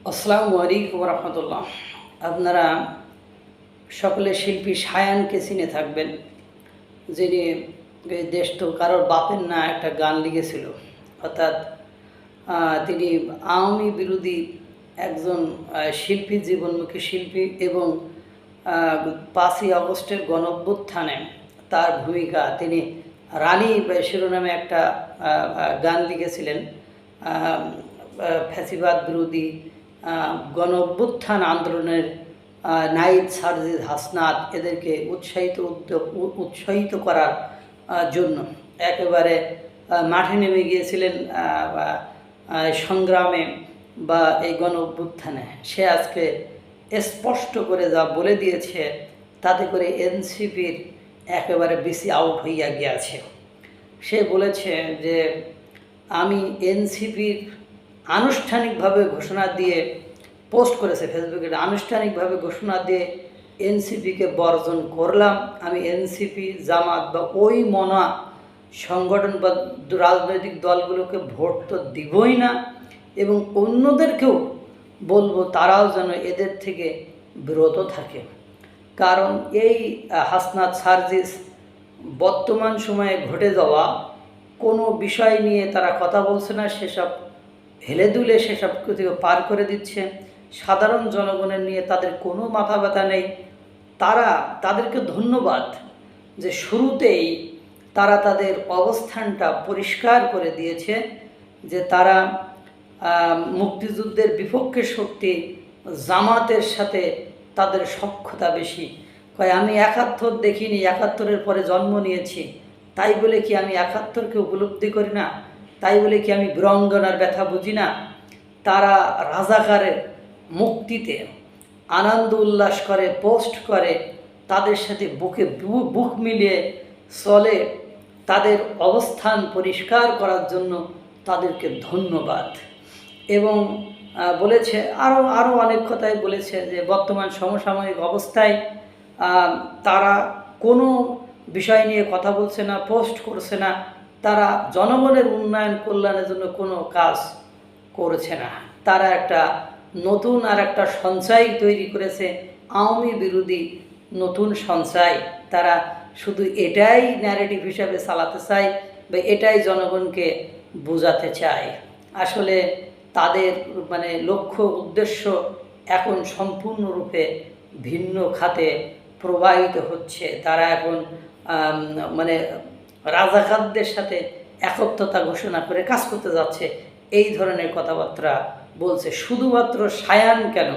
আসসালামু আলাইকুম রহমতুল্লাহ। আপনারা সকলে শিল্পী শায়ানকে চিনে থাকবেন, যিনি এই দেশ তো কারোর বাপের না একটা গান লিখেছিল। অর্থাৎ তিনি আওয়ামী বিরোধী একজন শিল্পী, জীবনমুখী শিল্পী এবং 5ই আগস্টের গণঅভ্যুত্থানে তার ভূমিকা, তিনি রানী শিরোনামে একটা গান লিখেছিলেন। ফ্যাসিবাদ বিরোধী গণঅভ্যুত্থান আন্দোলনের নাহিদ, সারজিদ, হাসনাত এদেরকে উৎসাহিত করার জন্য একেবারে মাঠে নেমে গিয়েছিলেন সংগ্রামে বা এই গণঅভ্যুত্থানে। সে আজকে স্পষ্ট করে যা বলে দিয়েছে, তাতে করে এনসিপির একেবারে বেশি আউট হইয়া গিয়াছে। সে বলেছে যে আমি এনসিপির আনুষ্ঠানিকভাবে ঘোষণা দিয়ে পোস্ট করেছে ফেসবুকে, আনুষ্ঠানিকভাবে ঘোষণা দিয়ে এনসিপিকে বর্জন করলাম। আমি এনসিপি, জামাত বা ওই মনা সংগঠন বা রাজনৈতিক দলগুলোকে ভোট তো দিবই না, এবং অন্যদেরকেও বলবো তারাও যেন এদের থেকে বিরত থাকে। কারণ এই হাসনাত, সারজিস বর্তমান সময়ে ঘটে যাওয়া কোনো বিষয় নিয়ে তারা কথা বলছে না, সেসব হেলে দুলে সেসব থেকে পার করে দিচ্ছে। সাধারণ জনগণের নিয়ে তাদের কোনো মাথা ব্যথা নেই। তাদেরকে ধন্যবাদ যে শুরুতেই তারা তাদের অবস্থানটা পরিষ্কার করে দিয়েছে, যে তারা মুক্তিযুদ্ধের বিপক্ষে শক্তি জামাতের সাথে তাদের সখ্যতা বেশি। কয় আমি 71 দেখিনি, 71-এর পরে জন্ম নিয়েছি, তাই বলে কি আমি 71-কে উপলব্ধি করি না? তাই বলে কি আমি বীরাঙ্গনার ব্যথা বুঝি না? তারা রাজাকারের মুক্তিতে আনন্দ উল্লাস করে, পোস্ট করে, তাদের সাথে বুকে বুক মিলিয়ে চলে। তাদের অবস্থান পরিষ্কার করার জন্য তাদেরকে ধন্যবাদ। এবং বলেছে আরও অনেক কথাই বলেছে, যে বর্তমান সমসাময়িক অবস্থায় তারা কোনো বিষয় নিয়ে কথা বলছে না, পোস্ট করছে না, তারা জনগণের উন্নয়ন কল্যাণের জন্য কোনো কাজ করছে না। তারা একটা নতুন আর একটা সঞ্চয় তৈরি করেছে, আওয়ামী বিরোধী নতুন সঞ্চয়। তারা শুধু এটাই ন্যারেটিভ হিসাবে চালাতে চায় বা এটাই জনগণকে বোঝাতে চায়। আসলে তাদের লক্ষ্য উদ্দেশ্য এখন সম্পূর্ণরূপে ভিন্ন খাতে প্রবাহিত হচ্ছে। তারা এখন রাজাকারদের সাথে একত্রতা ঘোষণা করে কাজ করতে যাচ্ছে, এই ধরনের কথাবার্তা বলছে। শুধুমাত্র শায়ান কেন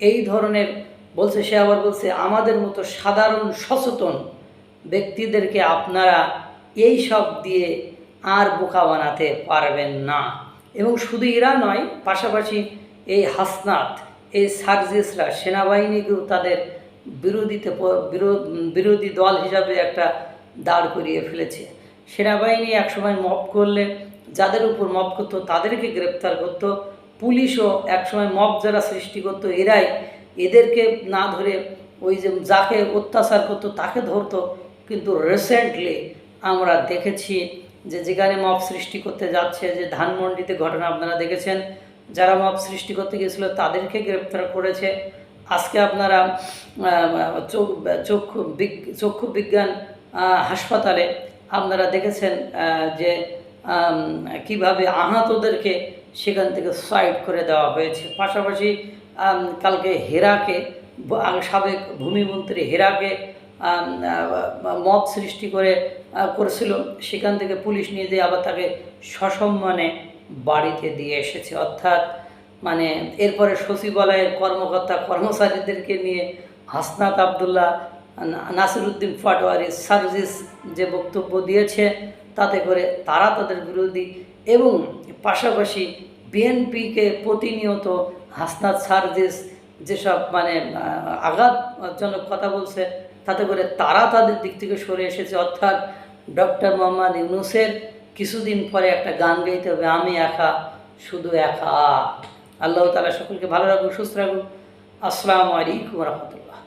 এই ধরনের বলছে, সে আবার বলছে আমাদের মতো সাধারণ সচেতন ব্যক্তিদেরকে আপনারা এই সব দিয়ে আর বোকা বানাতে পারবেন না। এবং শুধু এরা নয়, পাশাপাশি এই হাসনাত, এই সার্জিসরা সেনাবাহিনীকেও তাদের বিরোধী দল হিসাবে একটা দাঁড় করিয়ে ফেলেছে। সেনাবাহিনী একসময় মব করলে যাদের উপর মব করতো তাদেরকে গ্রেপ্তার করতো, পুলিশও একসময় মব যারা সৃষ্টি করতো এদেরকে না ধরে ওই যে যাকে অত্যাচার করতো তাকে ধরতো। কিন্তু রিসেন্টলি আমরা দেখেছি যে যেখানে মব সৃষ্টি করতে যাচ্ছে, যে ধানমন্ডিতে ঘটনা আপনারা দেখেছেন, যারা মব সৃষ্টি করতে গিয়েছিল তাদেরকে গ্রেপ্তার করেছে। আজকে আপনারা চক্ষু বিজ্ঞান হাসপাতালে আপনারা দেখেছেন যে কিভাবে আহতদেরকে সেখান থেকে সাইড করে দেওয়া হয়েছে। পাশাপাশি কালকে হেরাকে, সাবেক ভূমিমন্ত্রী হেরাকে মব সৃষ্টি করেছিল, সেখান থেকে পুলিশ নিয়ে দিয়ে আবার তাকে সসম্মানে বাড়িতে দিয়ে এসেছে। অর্থাৎ এরপরে সচিবালয়ের কর্মকর্তা কর্মচারীদেরকে নিয়ে হাসনাত আবদুল্লাহ, নাসিরউদ্দিন পাটোয়ারি, সার্জিস যে বক্তব্য দিয়েছে, তাতে করে তারা তাদের বিরোধী। এবং পাশাপাশি বিএনপিকে প্রতিনিয়ত হাসনাত, সার্জিস যেসব আঘাতজনক কথা বলছে, তাতে করে তারা তাদের দিক থেকে সরে এসেছে। অর্থাৎ ডক্টর মোহাম্মদ ইউনূসের কিছুদিন পরে একটা গান গাইতে হবে, আমি একা, শুধু একা। আল্লাহ তাআলা সকলকে ভালো রাখুন, সুস্থ রাখুন। আসসালামু আলাইকুম রহমতুল্লাহ।